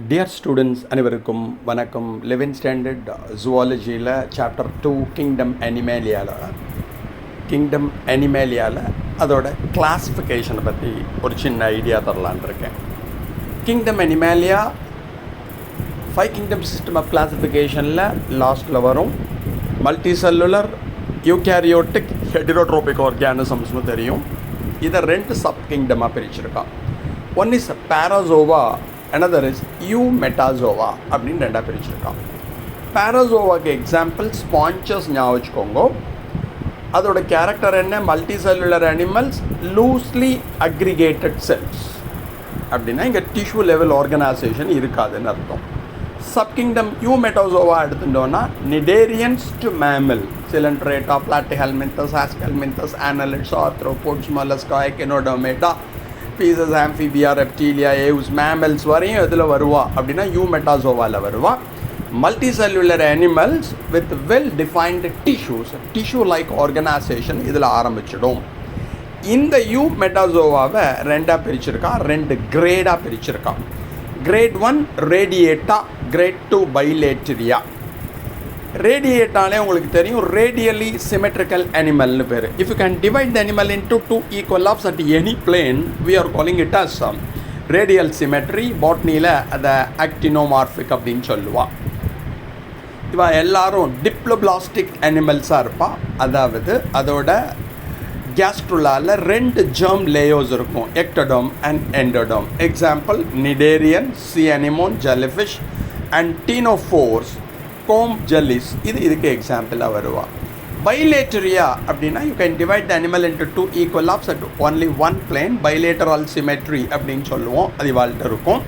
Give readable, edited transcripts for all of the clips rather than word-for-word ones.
Dear students அனைவருக்கும் வணக்கம். 11th standard ஜுவாலஜியில் சாப்டர் 2 கிங்டம் அனிமேலியாவில் அதோட கிளாஸிஃபிகேஷனை பற்றி ஒரு சின்ன ஐடியா தரலான் இருக்கேன். Kingdom Animalia 5 kingdom system of கிளாஸிஃபிகேஷனில் லாஸ்ட்டில் வரும். மல்டி செல்லுலர், யூகேரியோட்டிக், ஹெட்ரோட்ரோபிக் ஆர்கானிசம்ஸ்னு தெரியும். இதை 2 சப் கிங்டமாக பிரிச்சிருக்கான். One is Parazoa, another is Eumetazoa அப்படின்னு 2 பிரிச்சிருக்கான். பேராசோவாக்கு எக்ஸாம்பிள் ஸ்பான்சஸ் ஞாபகம் வச்சுக்கோங்க. அதோட கேரக்டர் என்ன? Multicellular animals, loosely aggregated cells. அப்படின்னா இங்கே டிஷ்யூ லெவல் ஆர்கனைசேஷன் இருக்காதுன்னு அர்த்தம். சப்கிங்டம் யூமெட்டாசோவா எடுத்துட்டோன்னா cnidarians to mammal, Coelenterata, Platyhelminthes, Aschelminthes, annelids, arthropods, Mollusca, Echinodermata, Pisces, Amphibia, Reptilia, Aves, mammals வரையும் இதில் வருவா. அப்படின்னா யூமெட்டாசோவாவில் வருவா. Multicellular animals with well defined tissues, tissue like organisation இதில் ஆரம்பிச்சிடும். இந்த யூமெட்டாசோவாவை 2 பிரிச்சிருக்கா, 2 கிரேடாக பிரிச்சிருக்கா. Grade 1 Radiata, grade 2 Bilateria. ரேடியேட்டாலே உங்களுக்கு தெரியும், ரேடியலி சிமெட்ரிக்கல் அனிமல்னு பேர். If you can divide the animal into 2 equal halves at any plane, we are calling it as radial symmetry. பாட்னியில் அதை ஆக்டினோமார்பிக் அப்படின்னு சொல்லுவாள். இவன் எல்லாரும் டிப்ளோபிளாஸ்டிக் அனிமல்ஸாக இருப்பாள். அதாவது அதோட கேஸ்ட்ருலாவில் 2 ஜெர்ம் லேயர்ஸ் இருக்கும், ectoderm and endoderm. Example cnidarian, sea anemone, jellyfish and ctenophores, comb jellies. இதுக்கு எக்ஸாம்பிளாக வருவா. பைலேட்டரியா அப்படின்னா you can divide the animal into 2 equal halves at only 1 plane, bilateral symmetry அப்படின்னு சொல்லுவோம். அது வாழ்ட்டு இருக்கும்.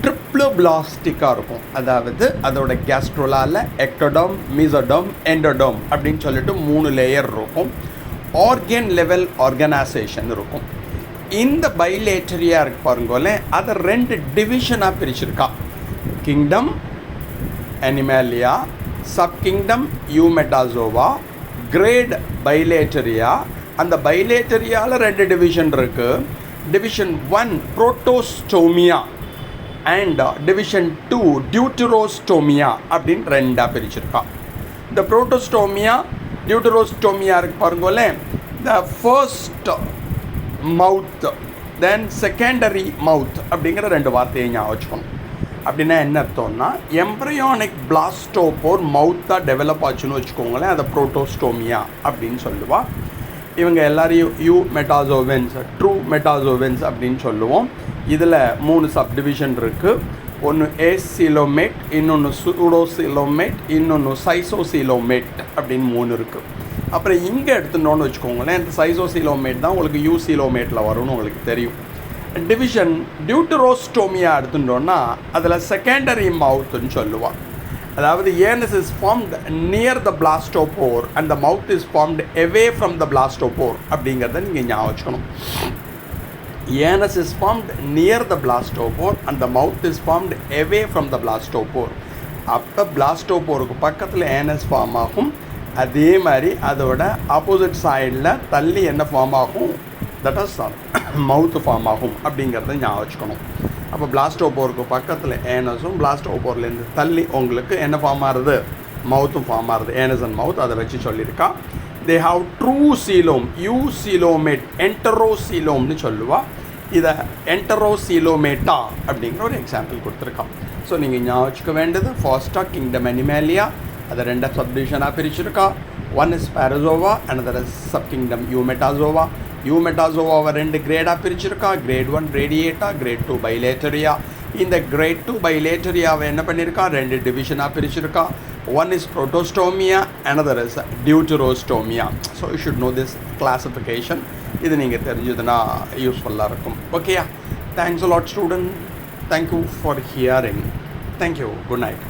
ட்ரிப்ளோபிளாஸ்டிக்காக இருக்கும். அதாவது அதோட கேஸ்ட்ரோலாவில் எக்டோடோம், மீசோடோம், எண்டோடோம் அப்படின்னு சொல்லிட்டு 3 லேயர் இருக்கும். ஆர்கன் லெவல் ஆர்கனைசேஷன் இருக்கும். இந்த பைலேட்டரியா இருக்கு பாருங்களேன், அதை 2 டிவிஷனாக பிரிச்சிருக்கா. Kingdom Animalia, sub kingdom Eumetazoa, grade Bilateria. அந்த பைலேட்டரியாவில் 2 டிவிஷன் இருக்குது. Division 1 Protostomia and division 2 Deuterostomia அப்படின்னு 2 பிரிச்சிருக்கா. இந்த புரோட்டோஸ்டோமியா, டியூட்டரோஸ்டோமியா இருக்கு பாருங்களேன், the first mouth then secondary மவுத் அப்படிங்கிற 2 வார்த்தையை ஞாபகம் வச்சுக்கணும். அப்படின்னா என்ன அர்த்தம்னா, எம்ப்ரியானிக் பிளாஸ்டோபோர் மவுத்தாக டெவலப் ஆச்சுன்னு வச்சுக்கோங்களேன், அதை புரோட்டோஸ்டோமியா அப்படின்னு சொல்லுவாள். இவங்க எல்லாரையும் யூமெட்டாசோவென்ஸ், ட்ரூ மெட்டாசோவென்ஸ் அப்படின்னு சொல்லுவோம். இதில் 3 சப்டிவிஷன் இருக்குது. ஒன்று ஏசிலோமேட், இன்னொன்று சூடோசிலோமேட், இன்னொன்று சைசோசிலோமேட் அப்படின்னு 3 இருக்குது. அப்புறம் இங்கே எடுத்துட்டோன்னு வச்சுக்கோங்களேன், இந்த சைசோசிலோமேட் தான் உங்களுக்கு யூசிலோமேட்டில் வரும்னு உங்களுக்கு தெரியும். டிவிஷன் டியூட்டரோஸ்டோமியா எடுத்துட்டோன்னா அதில் செகண்டரி மவுத்துன்னு சொல்லுவாள். அதாவது anus is formed near the blastopore and the mouth is formed away from the blastopore அப்படிங்கிறத நீங்கள் ஞாபகம் வச்சுக்கணும். Anus is formed near the blastopore and the mouth is formed away from the blastopore. அப்போ பிளாஸ்டோபோருக்கு பக்கத்தில் ஏனஸ் ஃபார்ம் ஆகும். அதே மாதிரி அதோட ஆப்போசிட் சைடில் தள்ளி என்ன ஃபார்ம் ஆகும், தட் இஸ் மவுத்து ஃபார்ம் ஆகும் அப்படிங்கிறத ஞாபகம் வச்சுக்கணும். அப்போ பிளாஸ்டோபோருக்கு பக்கத்தில் ஏனஸும், பிளாஸ்டோபோர்லேருந்து தள்ளி உங்களுக்கு என்ன ஃபார்ம் ஆகுது, மவுத்தும் ஃபார்ம் ஆகுது. ஏனஸ் அண்ட் மவுத் அதை வச்சு சொல்லியிருக்கா. தே ஹாவ் ட்ரூ சீலோம், யூசிலோமேட், என்டரோசீலோம்னு சொல்லுவாள். இதை என்டரோசீலோமேட்டா அப்படிங்கிற ஒரு எக்ஸாம்பிள் கொடுத்துருக்கான். ஸோ நீங்கள் ஞாபகம் வச்சுக்க வேண்டியது, ஃபர்ஸ்ட்டாக கிங்டம் அனிமேலியா, அதை 2 சப்டிவிஷனாக பிரிச்சிருக்கா. One is Parazoa, another is subkingdom Eumetazoa. யூமெட்டாசோவாவை 2 கிரேடாக பிரிச்சிருக்கா. Grade 1 Radiata, grade 2 Bilateria. இந்த கிரேட் 2 பைலேட்டரியாவை என்ன பண்ணியிருக்கா, 2 டிவிஷனாக பிரிச்சிருக்கா. One is Protostomia, another is Deuterostomia. So you should know this classification. இது நீங்கள் தெரிஞ்சதுன்னா யூஸ்ஃபுல்லாக இருக்கும். ஓகேயா? Thanks a lot student. Thank you for hearing. Thank you. Good night.